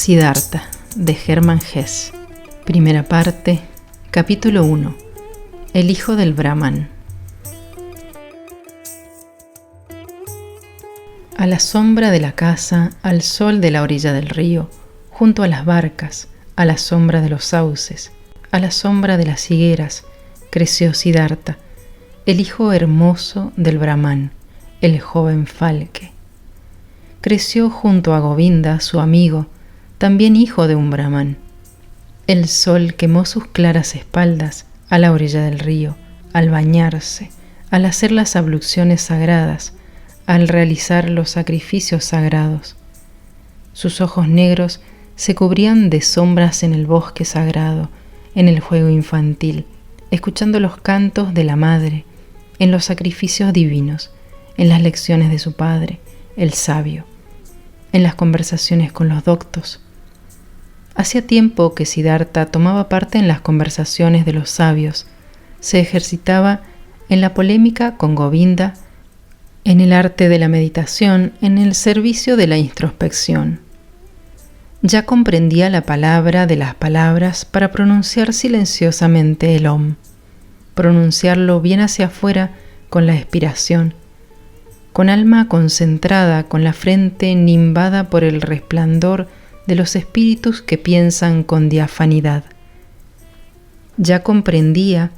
Siddhartha, de Hermann Hesse. Primera parte, capítulo 1. El hijo del Brahman. A la sombra de la casa, al sol de la orilla del río, junto a las barcas, a la sombra de los sauces, a la sombra de las higueras, creció Siddhartha, el hijo hermoso del Brahman, el joven Falke. Creció junto a Govinda, su amigo, también hijo de un Brahman. El sol quemó sus claras espaldas a la orilla del río, al bañarse, al hacer las abluciones sagradas, al realizar los sacrificios sagrados. Sus ojos negros se cubrían de sombras en el bosque sagrado, en el juego infantil, escuchando los cantos de la madre, en los sacrificios divinos, en las lecciones de su padre, el sabio, en las conversaciones con los doctos. Hacía tiempo que Siddhartha tomaba parte en las conversaciones de los sabios, se ejercitaba en la polémica con Govinda, en el arte de la meditación, en el servicio de la introspección. Ya comprendía la palabra de las palabras para pronunciar silenciosamente el Om, pronunciarlo bien hacia afuera con la expiración, con alma concentrada, con la frente nimbada por el resplandor de los espíritus que piensan con diafanidad. Ya comprendía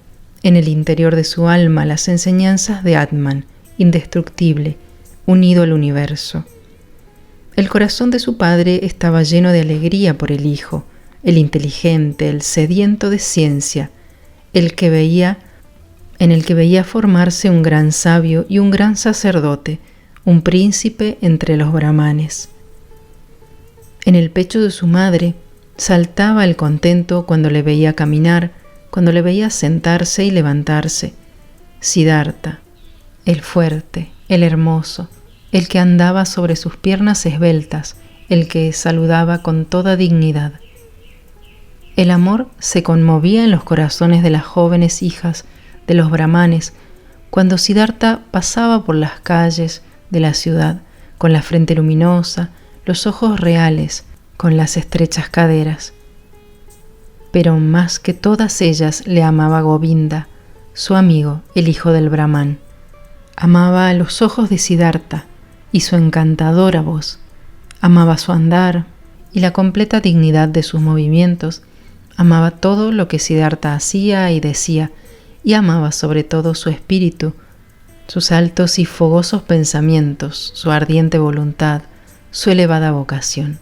en el interior de su alma las enseñanzas de Atman, indestructible, unido al universo. El corazón de su padre estaba lleno de alegría por el hijo, el inteligente, el sediento de ciencia, en el que veía formarse un gran sabio y un gran sacerdote, un príncipe entre los brahmanes. En el pecho de su madre saltaba el contento cuando le veía caminar, cuando le veía sentarse y levantarse. Siddhartha, el fuerte, el hermoso, el que andaba sobre sus piernas esbeltas, el que saludaba con toda dignidad. El amor se conmovía en los corazones de las jóvenes hijas de los brahmanes cuando Siddhartha pasaba por las calles de la ciudad con la frente luminosa, los ojos reales, con las estrechas caderas. Pero más que todas ellas le amaba Govinda, su amigo, el hijo del Brahman. Amaba los ojos de Siddhartha y su encantadora voz. Amaba su andar y la completa dignidad de sus movimientos. Amaba todo lo que Siddhartha hacía y decía, y amaba sobre todo su espíritu, sus altos y fogosos pensamientos, su ardiente voluntad, su elevada vocación.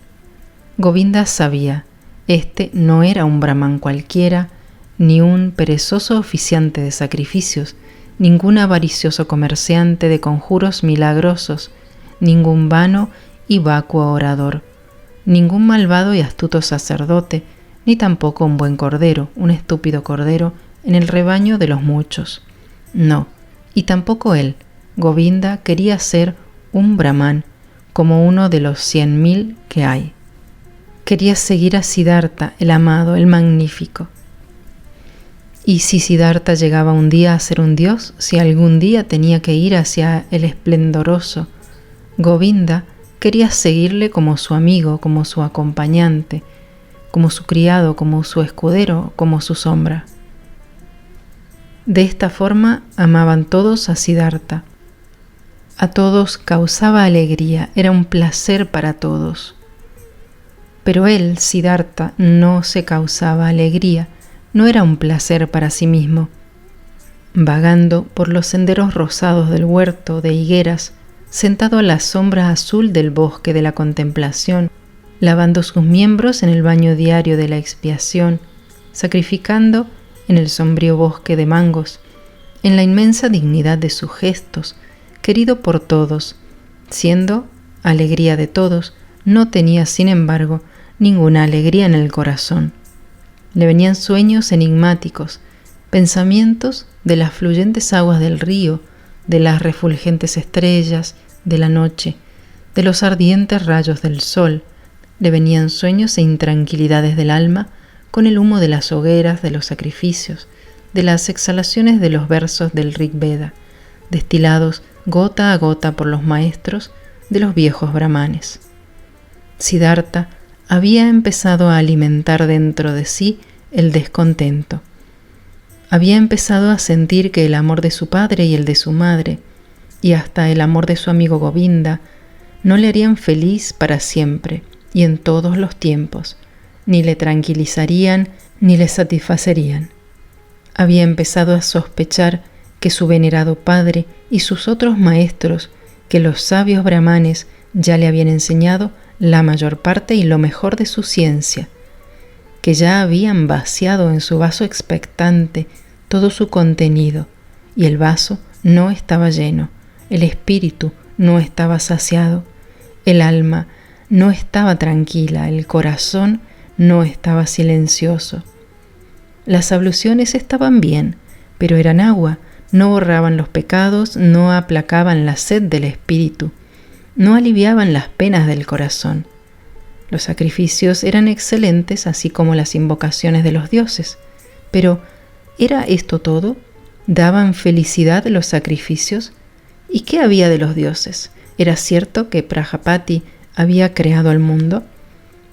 Govinda sabía, este no era un brahman cualquiera, ni un perezoso oficiante de sacrificios, ningún avaricioso comerciante de conjuros milagrosos, ningún vano y vacuo orador, ningún malvado y astuto sacerdote, ni tampoco un buen cordero, un estúpido cordero en el rebaño de los muchos. No, y tampoco él, Govinda, quería ser un brahman como uno de los 100.000 que hay. Quería seguir a Siddhartha, el amado, el magnífico. Y si Siddhartha llegaba un día a ser un dios, si algún día tenía que ir hacia el esplendoroso, Govinda quería seguirle como su amigo, como su acompañante, como su criado, como su escudero, como su sombra. De esta forma amaban todos a Siddhartha. A todos causaba alegría, era un placer para todos. Pero él, Siddhartha, no se causaba alegría, no era un placer para sí mismo. Vagando por los senderos rosados del huerto de higueras, sentado a la sombra azul del bosque de la contemplación, lavando sus miembros en el baño diario de la expiación, sacrificando en el sombrío bosque de mangos, en la inmensa dignidad de sus gestos, querido por todos, siendo alegría de todos, no tenía, sin embargo, ninguna alegría en el corazón. Le venían sueños enigmáticos, pensamientos de las fluyentes aguas del río, de las refulgentes estrellas de la noche, de los ardientes rayos del sol. Le venían sueños e intranquilidades del alma con el humo de las hogueras de los sacrificios, de las exhalaciones de los versos del Rig Veda, destilados gota a gota por los maestros de los viejos brahmanes. Siddhartha había empezado a alimentar dentro de sí el descontento. Había empezado a sentir que el amor de su padre y el de su madre, y hasta el amor de su amigo Govinda, no le harían feliz para siempre y en todos los tiempos, ni le tranquilizarían ni le satisfacerían. Había empezado a sospechar que su venerado padre y sus otros maestros, que los sabios brahmanes ya le habían enseñado la mayor parte y lo mejor de su ciencia, que ya habían vaciado en su vaso expectante todo su contenido, y el vaso no estaba lleno, el espíritu no estaba saciado, el alma no estaba tranquila, el corazón no estaba silencioso. Las abluciones estaban bien, pero eran agua, no borraban los pecados, no aplacaban la sed del espíritu, no aliviaban las penas del corazón. Los sacrificios eran excelentes, así como las invocaciones de los dioses, pero ¿era esto todo? ¿Daban felicidad los sacrificios? ¿Y qué había de los dioses? ¿Era cierto que Prajapati había creado al mundo?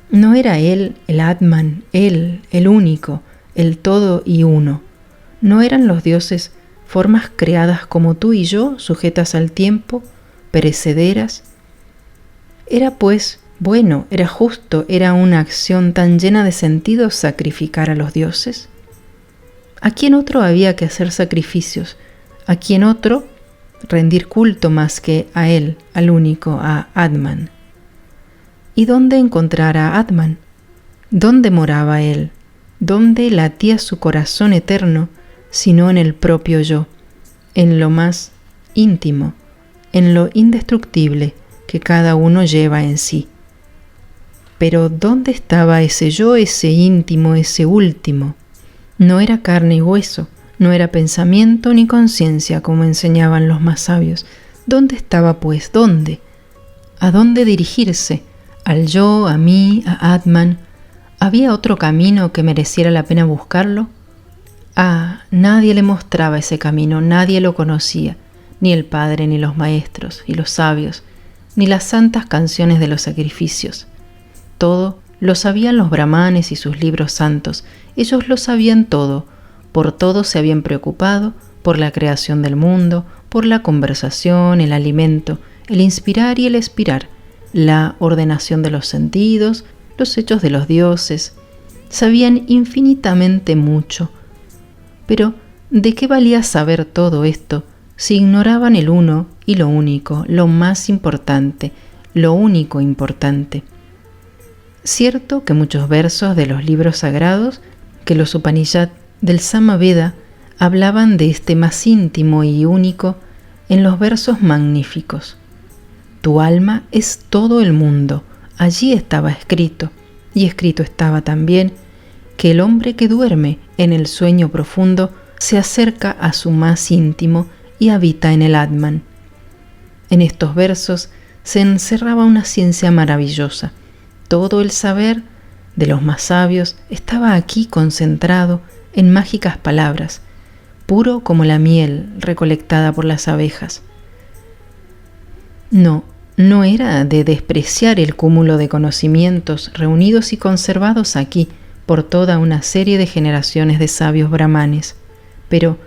¿No era él el Atman, él, el único, el todo y uno? ¿No eran los dioses formas creadas como tú y yo, sujetas al tiempo, perecederas? Era pues bueno, era justo, era una acción tan llena de sentido sacrificar a los dioses. ¿A quién otro había que hacer sacrificios? ¿A quién otro rendir culto más que a él, al único, a Atman? ¿Y dónde encontrar a Atman? ¿Dónde moraba él? ¿Dónde latía su corazón eterno, sino en el propio yo, en lo más íntimo, en lo indestructible que cada uno lleva en sí? Pero ¿dónde estaba ese yo, ese íntimo, ese último? No era carne y hueso, no era pensamiento ni conciencia como enseñaban los más sabios. ¿Dónde estaba pues? ¿Dónde? ¿A dónde dirigirse? ¿Al yo, a mí, a Atman? ¿Había otro camino que mereciera la pena buscarlo? Nadie le mostraba ese camino, nadie lo conocía, ni el Padre, ni los maestros, y los sabios, ni las santas canciones de los sacrificios. Todo lo sabían los brahmanes y sus libros santos, ellos lo sabían todo, por todo se habían preocupado, por la creación del mundo, por la conversación, el alimento, el inspirar y el expirar, la ordenación de los sentidos, los hechos de los dioses. Sabían infinitamente mucho. Pero, ¿de qué valía saber todo esto si ignoraban el uno y lo único, lo más importante, lo único importante? Cierto que muchos versos de los libros sagrados, que los Upanishad del Samaveda hablaban de este más íntimo y único en los versos magníficos. Tu alma es todo el mundo, allí estaba escrito, y escrito estaba también que el hombre que duerme en el sueño profundo se acerca a su más íntimo y habita en el Atman. En estos versos se encerraba una ciencia maravillosa. Todo el saber de los más sabios estaba aquí concentrado en mágicas palabras, puro como la miel recolectada por las abejas. No era de despreciar el cúmulo de conocimientos reunidos y conservados aquí por toda una serie de generaciones de sabios brahmanes. Pero,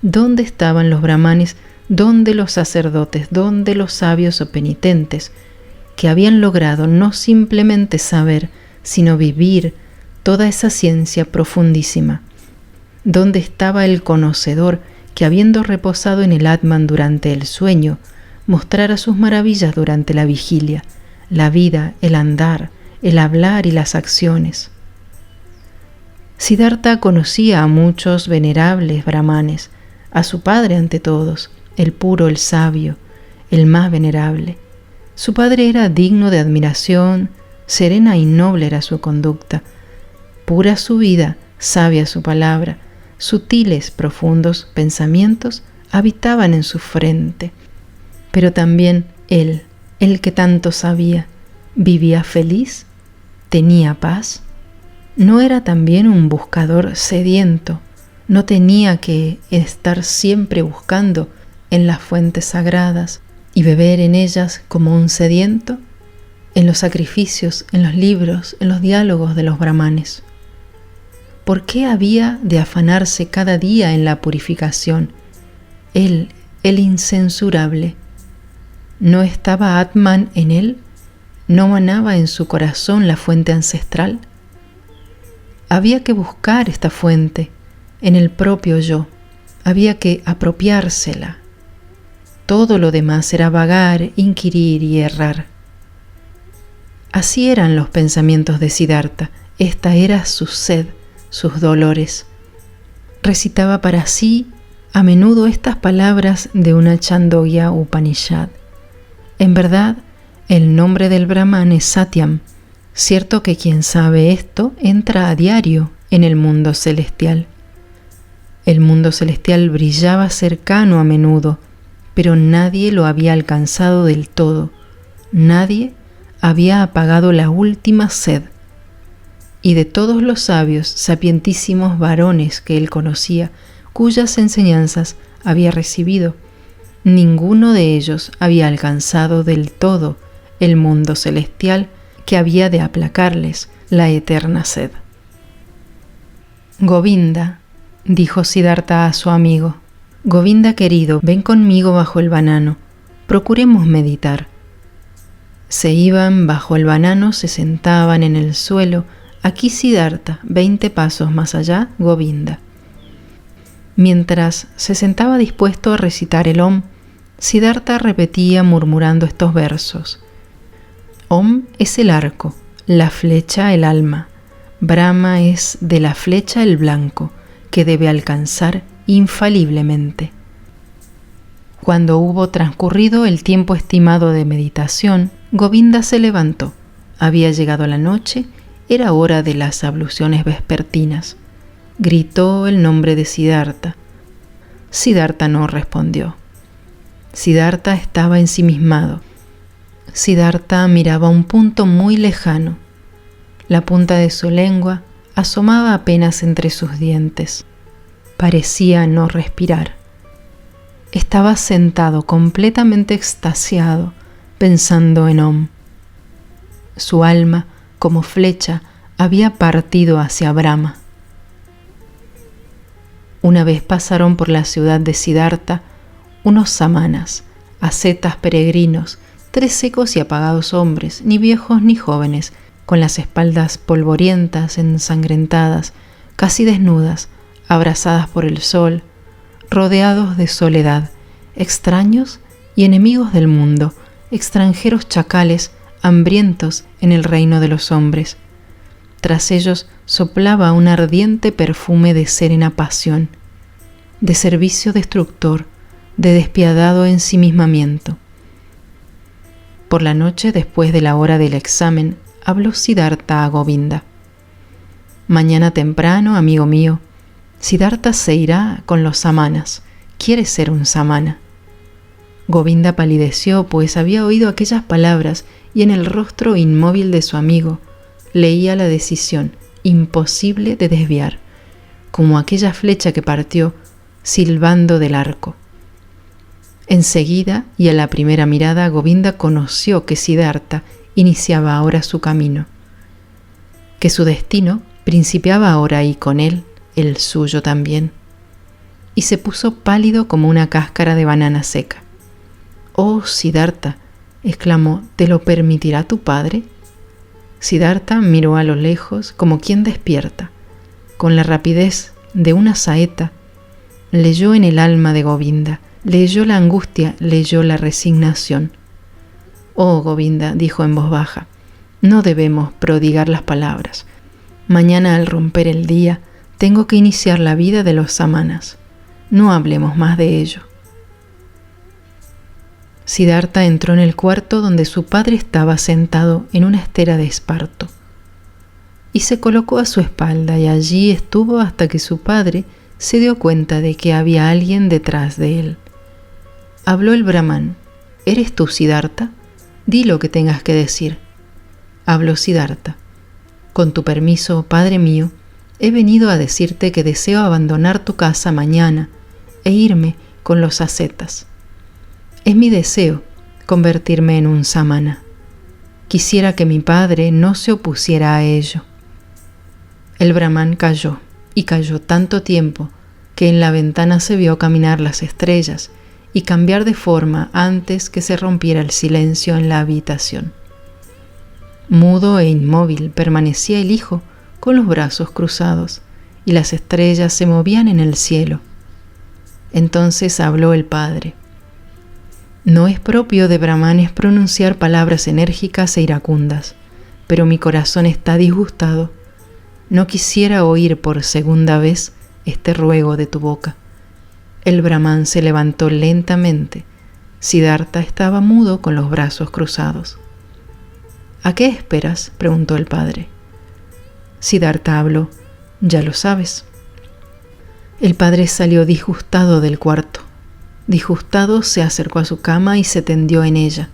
¿dónde estaban los brahmanes? ¿Dónde los sacerdotes? ¿Dónde los sabios o penitentes que habían logrado no simplemente saber, sino vivir toda esa ciencia profundísima? ¿Dónde estaba el conocedor que, habiendo reposado en el Atman durante el sueño, mostrara sus maravillas durante la vigilia, la vida, el andar, el hablar y las acciones? Siddhartha conocía a muchos venerables brahmanes, a su padre ante todos, el puro, el sabio, el más venerable. Su padre era digno de admiración, serena y noble era su conducta, pura su vida, sabia su palabra, sutiles, profundos pensamientos habitaban en su frente. Pero también él, el que tanto sabía, ¿vivía feliz? ¿Tenía paz? ¿No era también un buscador sediento? ¿No tenía que estar siempre buscando en las fuentes sagradas y beber en ellas como un sediento? en los sacrificios, en los libros, en los diálogos de los brahmanes. ¿Por qué había de afanarse cada día en la purificación? Él, el incensurable, ¿no estaba Atman en él? ¿No manaba en su corazón la fuente ancestral? Había que buscar esta fuente en el propio yo, había que apropiársela. Todo lo demás era vagar, inquirir y errar. Así eran los pensamientos de Siddhartha, esta era su sed, sus dolores. Recitaba para sí a menudo estas palabras de una Chandogya Upanishad. En verdad, el nombre del Brahman es Satyam. Cierto que quien sabe esto entra a diario en el mundo celestial. El mundo celestial brillaba cercano a menudo, pero nadie lo había alcanzado del todo. Nadie había apagado la última sed. Y de todos los sabios, sapientísimos varones que él conocía, cuyas enseñanzas había recibido, ninguno de ellos había alcanzado del todo el mundo celestial que había de aplacarles la eterna sed. Govinda, dijo Siddhartha a su amigo, Govinda querido, ven conmigo bajo el banano, procuremos meditar. Se iban bajo el banano, se sentaban en el suelo, aquí Siddhartha, 20 pasos más allá, Govinda. Mientras se sentaba dispuesto a recitar el Om, Siddhartha repetía murmurando estos versos. Om es el arco, la flecha el alma. Brahma es de la flecha el blanco, que debe alcanzar infaliblemente. Cuando hubo transcurrido el tiempo estimado de meditación, Govinda se levantó. Había llegado la noche, era hora de las abluciones vespertinas. Gritó el nombre de Siddhartha. Siddhartha no respondió. Siddhartha estaba ensimismado. Siddhartha miraba un punto muy lejano. La punta de su lengua asomaba apenas entre sus dientes. Parecía no respirar. Estaba sentado completamente extasiado, pensando en Om. Su alma, como flecha, había partido hacia Brahma. Una vez pasaron por la ciudad de Siddhartha unos samanas, ascetas peregrinos, 3 secos y apagados hombres, ni viejos ni jóvenes, con las espaldas polvorientas, ensangrentadas, casi desnudas, abrasadas por el sol, rodeados de soledad, extraños y enemigos del mundo, extranjeros chacales, hambrientos en el reino de los hombres. Tras ellos soplaba un ardiente perfume de serena pasión, de servicio destructor, de despiadado ensimismamiento. Por la noche, después de la hora del examen, habló Siddhartha a Govinda. Mañana temprano, amigo mío, Siddhartha se irá con los samanas. Quiere ser un samana. Govinda palideció, pues había oído aquellas palabras y en el rostro inmóvil de su amigo leía la decisión imposible de desviar, como aquella flecha que partió silbando del arco. Enseguida y a la primera mirada, Govinda conoció que Siddhartha iniciaba ahora su camino, que su destino principiaba ahora y con él el suyo también, y se puso pálido como una cáscara de banana seca. «Oh, Siddhartha», exclamó, «¿te lo permitirá tu padre?». Siddhartha miró a lo lejos como quien despierta. Con la rapidez de una saeta, leyó en el alma de Govinda, leyó la angustia, leyó la resignación. «Oh, Govinda», dijo en voz baja, «no debemos prodigar las palabras. Mañana al romper el día, tengo que iniciar la vida de los samanas. No hablemos más de ello». Siddhartha entró en el cuarto donde su padre estaba sentado en una estera de esparto y se colocó a su espalda, y allí estuvo hasta que su padre se dio cuenta de que había alguien detrás de él. Habló el Brahman. «¿Eres tú, Siddhartha? Di lo que tengas que decir». Habló Siddhartha. «Con tu permiso, padre mío, he venido a decirte que deseo abandonar tu casa mañana e irme con los ascetas. Es mi deseo convertirme en un samana. Quisiera que mi padre no se opusiera a ello. El Brahmán calló, y calló tanto tiempo que en la ventana se vio caminar las estrellas y cambiar de forma antes que se rompiera el silencio en la habitación. Mudo e inmóvil permanecía el hijo con los brazos cruzados, y las estrellas se movían en el cielo. Entonces habló el padre. No es propio de brahmanes pronunciar palabras enérgicas e iracundas, pero mi corazón está disgustado. No quisiera oír por segunda vez este ruego de tu boca. El brahmán se levantó lentamente. Siddhartha estaba mudo con los brazos cruzados. ¿A qué esperas?, preguntó el padre. Siddhartha habló. Ya lo sabes. El padre salió disgustado del cuarto. Disgustado se acercó a su cama y se tendió en ella.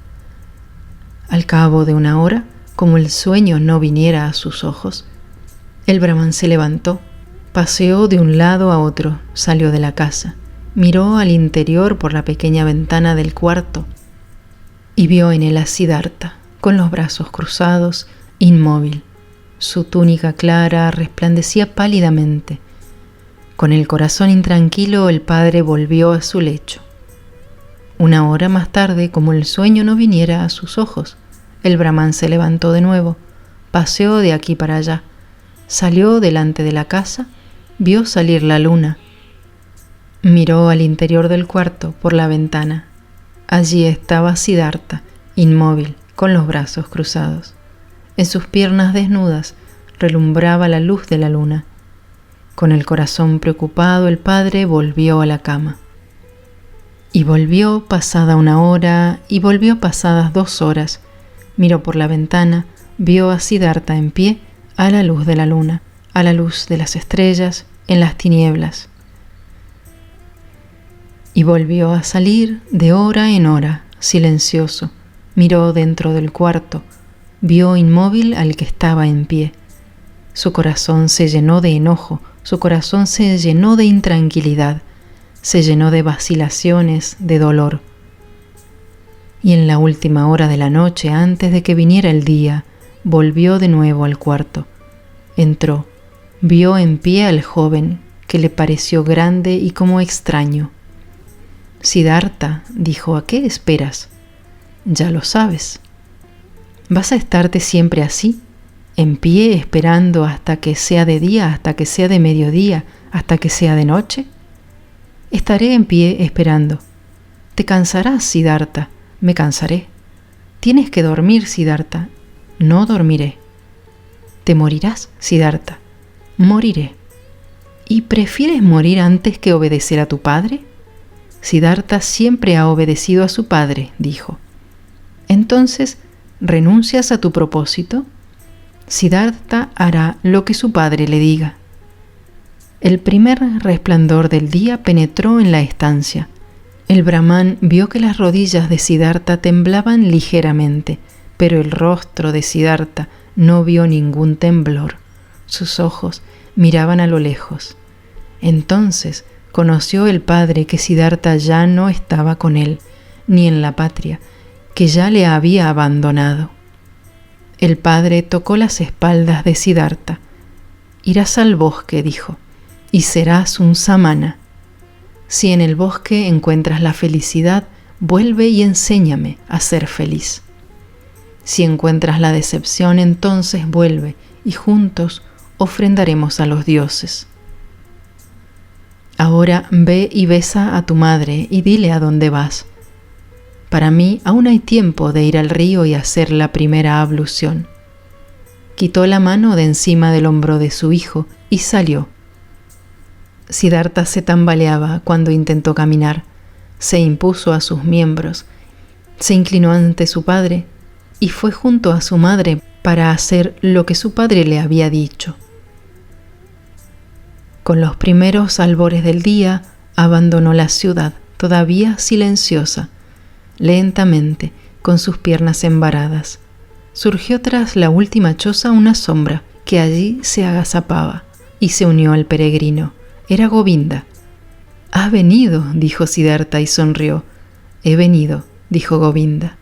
Al cabo de una hora, como el sueño no viniera a sus ojos, el brahmán se levantó, paseó de un lado a otro, salió de la casa, miró al interior por la pequeña ventana del cuarto y vio en él a Siddhartha, con los brazos cruzados, inmóvil. Su túnica clara resplandecía pálidamente. Con el corazón intranquilo, el padre volvió a su lecho. Una hora más tarde, como el sueño no viniera a sus ojos, el brahmán se levantó de nuevo, paseó de aquí para allá, salió delante de la casa, vio salir la luna. Miró al interior del cuarto por la ventana. Allí estaba Siddhartha, inmóvil, con los brazos cruzados. En sus piernas desnudas relumbraba la luz de la luna. Con el corazón preocupado, el padre volvió a la cama. Y volvió pasada una hora, y volvió pasadas 2 horas. Miró por la ventana, vio a Siddhartha en pie, a la luz de la luna, a la luz de las estrellas, en las tinieblas. Y volvió a salir de hora en hora, silencioso. Miró dentro del cuarto, vio inmóvil al que estaba en pie. Su corazón se llenó de enojo, su corazón se llenó de intranquilidad, se llenó de vacilaciones, de dolor. Y en la última hora de la noche, antes de que viniera el día, volvió de nuevo al cuarto. Entró, vio en pie al joven, que le pareció grande y como extraño. Siddhartha, dijo, ¿a qué esperas? Ya lo sabes. ¿Vas a estarte siempre así, en pie, esperando hasta que sea de día, hasta que sea de mediodía, hasta que sea de noche? Estaré en pie esperando. Te cansarás, Siddhartha. Me cansaré. Tienes que dormir, Siddhartha. No dormiré. Te morirás, Siddhartha. Moriré. ¿Y prefieres morir antes que obedecer a tu padre? Siddhartha siempre ha obedecido a su padre, dijo. Entonces, ¿renuncias a tu propósito? Siddhartha hará lo que su padre le diga. El primer resplandor del día penetró en la estancia. El brahmán vio que las rodillas de Siddhartha temblaban ligeramente, pero el rostro de Siddhartha no vio ningún temblor. Sus ojos miraban a lo lejos. Entonces conoció el padre que Siddhartha ya no estaba con él, ni en la patria, que ya le había abandonado. El padre tocó las espaldas de Siddhartha. Irás al bosque, dijo, y serás un samana. Si en el bosque encuentras la felicidad, vuelve y enséñame a ser feliz. Si encuentras la decepción, entonces vuelve y juntos ofrendaremos a los dioses. Ahora ve y besa a tu madre y dile a dónde vas. Para mí aún hay tiempo de ir al río y hacer la primera ablución. Quitó la mano de encima del hombro de su hijo y salió. Siddhartha se tambaleaba cuando intentó caminar, se impuso a sus miembros, se inclinó ante su padre y fue junto a su madre para hacer lo que su padre le había dicho. Con los primeros albores del día abandonó la ciudad, todavía silenciosa, lentamente, con sus piernas embaradas. Surgió tras la última choza una sombra que allí se agazapaba y se unió al peregrino. Era Govinda. «Has venido», dijo Siddhartha y sonrió. «He venido», dijo Govinda.